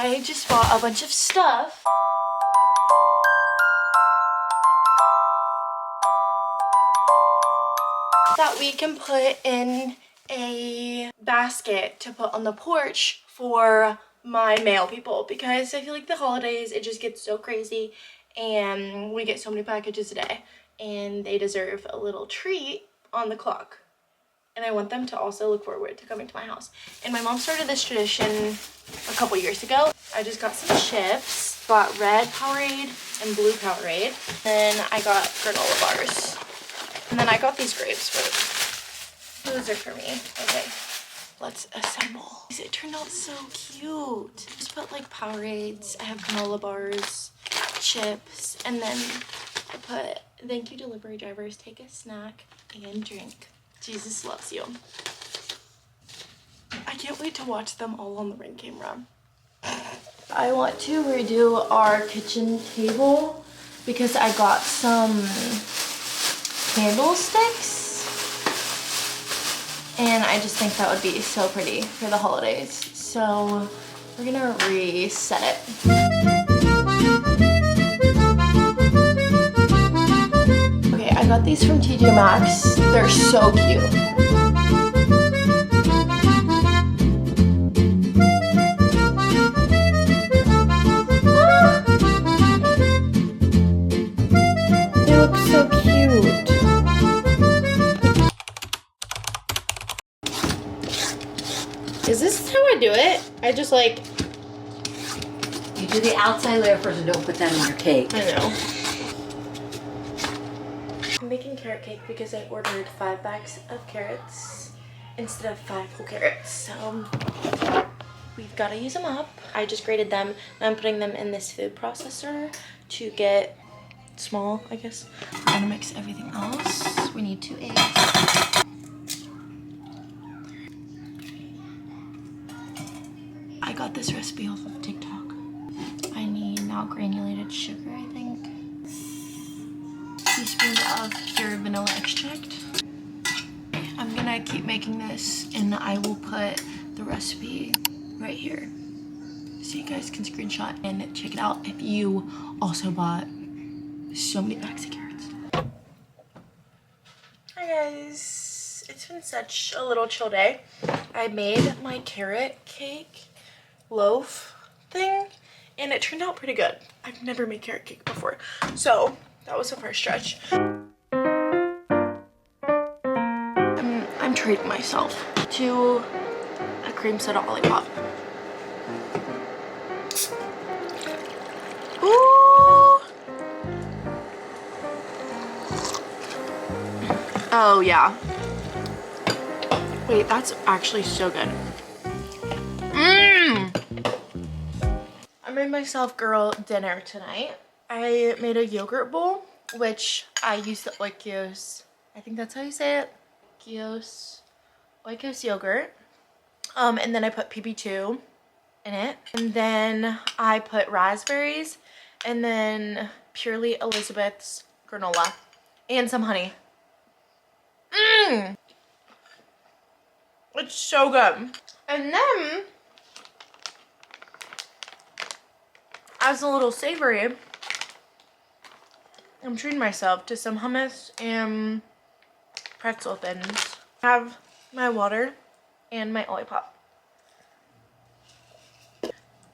I just bought a bunch of stuff. That we can put in a basket to put on the porch for my mail people, because I feel like the holidays, it just gets so crazy and we get so many packages a day and they deserve a little treat on the clock. And I want them to also look forward to coming to my house. And my mom started this tradition a couple years ago. I just got some chips, got red Powerade and blue Powerade. Then I got granola bars. And then I got these grapes for, those are for me. Okay, let's assemble. It turned out so cute. Just put like Powerades, I have granola bars, chips, and then I put, thank you delivery drivers, take a snack and drink. Jesus loves you. I can't wait to watch them all on the Ring camera. I want to redo our kitchen table because I got some candlesticks and I just think that would be so pretty for the holidays. So we're gonna reset it. Okay, I got these from TJ Maxx. They're so cute. They look so cute. Is this how I do it? I just like... You do the outside layer first and don't put that in your cake. I know. I'm making carrot cake because I ordered 5 bags of carrots instead of 5 whole carrots. So we've got to use them up. I just grated them and I'm putting them in this food processor to get small, I guess. We're gonna mix everything else. We need 2 eggs. I got this recipe off of TikTok. I need now granulated sugar, I think. Teaspoon of pure vanilla extract. I'm gonna keep making this and I will put the recipe right here so you guys can screenshot and check it out if you also bought so many bags of carrots. Hi guys, it's been such a little chill day. I made my carrot cake loaf thing and it turned out pretty good. I've never made carrot cake before, so that was the first stretch. I'm treating myself to a cream soda lollipop. Ooh! Oh yeah. Wait, that's actually so good. I made myself girl dinner tonight. I made a yogurt bowl, which I used the Oikos, I think that's how you say it, Oikos yogurt. And then I put PB2 in it. And then I put raspberries and then Purely Elizabeth's granola and some honey. It's so good. And then, as a little savory, I'm treating myself to some hummus and pretzel thins. I have my water and my lollipop.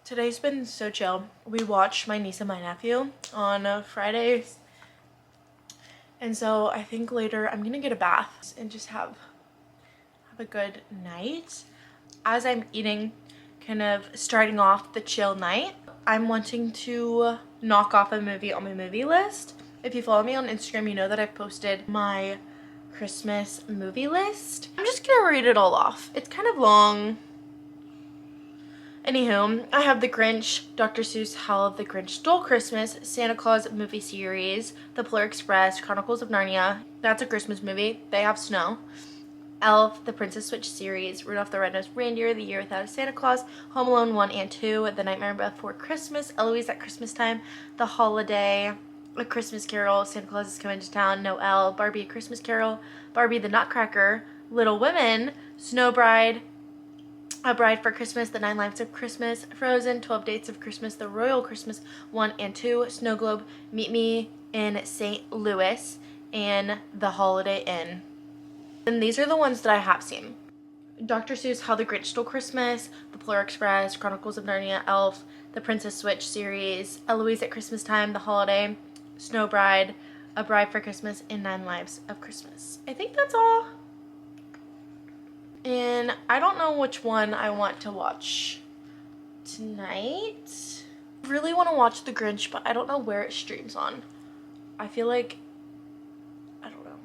Today's been so chill. We watched my niece and my nephew on Fridays. And so I think later I'm gonna get a bath and just have a good night. As I'm eating, kind of starting off the chill night, I'm wanting to knock off a movie on my movie list. If you follow me on Instagram, you know that I've posted my Christmas movie list. I'm just gonna read it all off. It's kind of long. Anywho, I have The Grinch, Dr. Seuss, How the Grinch Stole Christmas, Santa Claus movie series, The Polar Express, Chronicles of Narnia. That's a Christmas movie. They have snow. Elf, The Princess Switch series, Rudolph the Red-Nosed Reindeer, The Year Without a Santa Claus, Home Alone 1 and 2, The Nightmare Before Christmas, Eloise at Christmas Time, The Holiday, A Christmas Carol, Santa Claus is Coming to Town, Noel, Barbie, A Christmas Carol, Barbie the Nutcracker, Little Women, Snow Bride, A Bride for Christmas, The 9 Lives of Christmas, Frozen, 12 Dates of Christmas, The Royal Christmas 1 and 2, Snow Globe, Meet Me in St. Louis, and The Holiday Inn. And these are the ones that I have seen. Dr. Seuss, How the Grinch Stole Christmas, The Polar Express, Chronicles of Narnia, Elf, The Princess Switch series, Eloise at Christmas Time, The Holiday, Snow Bride, A Bride for Christmas, and 9 Lives of Christmas. I think that's all. And I don't know which one I want to watch tonight. I really want to watch The Grinch, but I don't know where it streams on. I feel like, I don't know.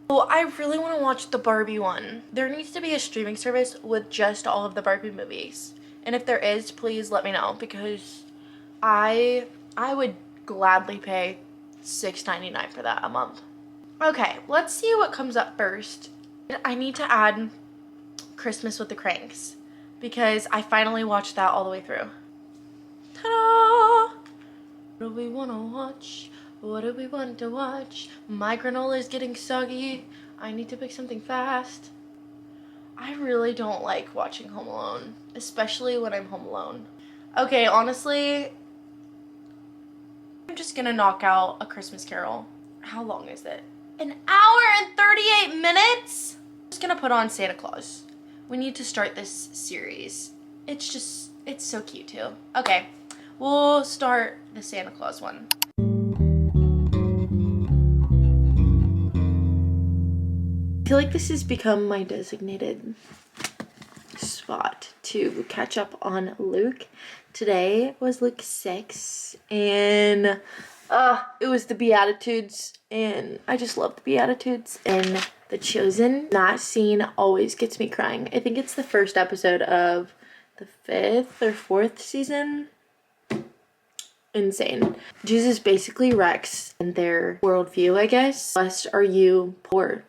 Well, I really want to watch the Barbie one. There needs to be a streaming service with just all of the Barbie movies. And if there is, please let me know, because I would gladly pay $6.99 for that a month. Okay, let's see what comes up first. I need to add Christmas with the Cranks, because I finally watched that all the way through. Ta-da! What do we want to watch? What do we want to watch? My granola is getting soggy. I need to pick something fast. I really don't like watching Home Alone, especially when I'm home alone. Okay, honestly, I'm just gonna knock out A Christmas Carol. How long is it? An hour and 38 minutes? I'm just gonna put on Santa Claus. We need to start this series. It's so cute too. Okay, we'll start the Santa Claus one. I feel like this has become my designated spot to catch up on Luke. Today was Luke 6, and it was the Beatitudes, and I just love the Beatitudes. And The Chosen, that scene always gets me crying. I think it's the first episode of the 5th or 4th season. Insane. Jesus basically wrecks their worldview, I guess. Blessed are you poor,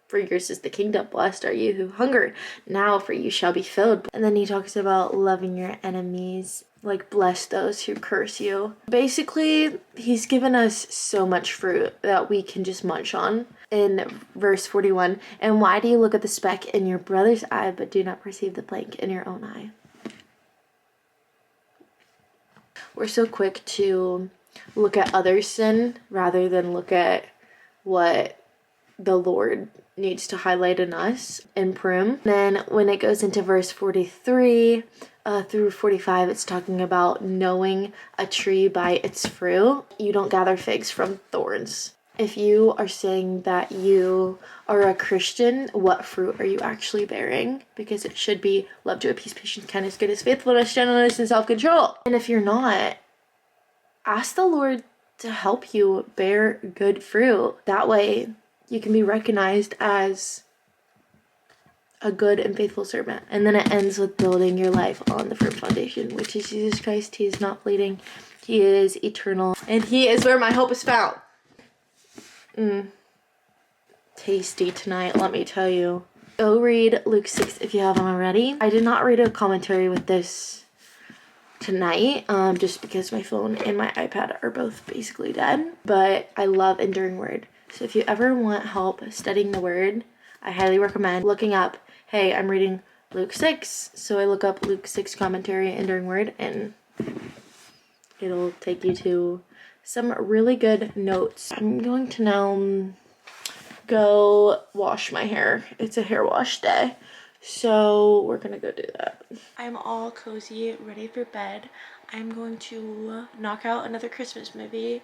for yours is the kingdom. Blessed are you who hunger, now for you shall be filled. And then he talks about loving your enemies, like bless those who curse you. Basically, he's given us so much fruit that we can just munch on. In verse 41, and why do you look at the speck in your brother's eye but do not perceive the plank in your own eye? We're so quick to look at others' sin rather than look at what the Lord needs to highlight in us and prune. Then when it goes into verse 43 through 45, it's talking about knowing a tree by its fruit. You don't gather figs from thorns. If you are saying that you are a Christian, what fruit are you actually bearing? Because it should be love, joy, peace, patience, kindness, goodness, faithfulness, gentleness, and self-control. And if you're not, ask the Lord to help you bear good fruit. That way you can be recognized as a good and faithful servant. And then it ends with building your life on the firm foundation, which is Jesus Christ. He is not fleeting. He is eternal. And he is where my hope is found. Tasty tonight, let me tell you. Go read Luke 6 if you haven't already. I did not read a commentary with this tonight, just because my phone and my iPad are both basically dead. But I love Enduring Word. So if you ever want help studying the Word, I highly recommend looking up, hey, I'm reading Luke 6. So I look up Luke 6 commentary, Enduring Word, and it'll take you to some really good notes. I'm going to now go wash my hair. It's a hair wash day, so we're gonna go do that. I'm all cozy, ready for bed. I'm going to knock out another Christmas movie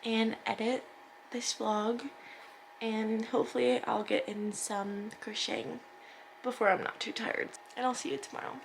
and edit this vlog, and hopefully I'll get in some crocheting before I'm not too tired. And I'll see you tomorrow.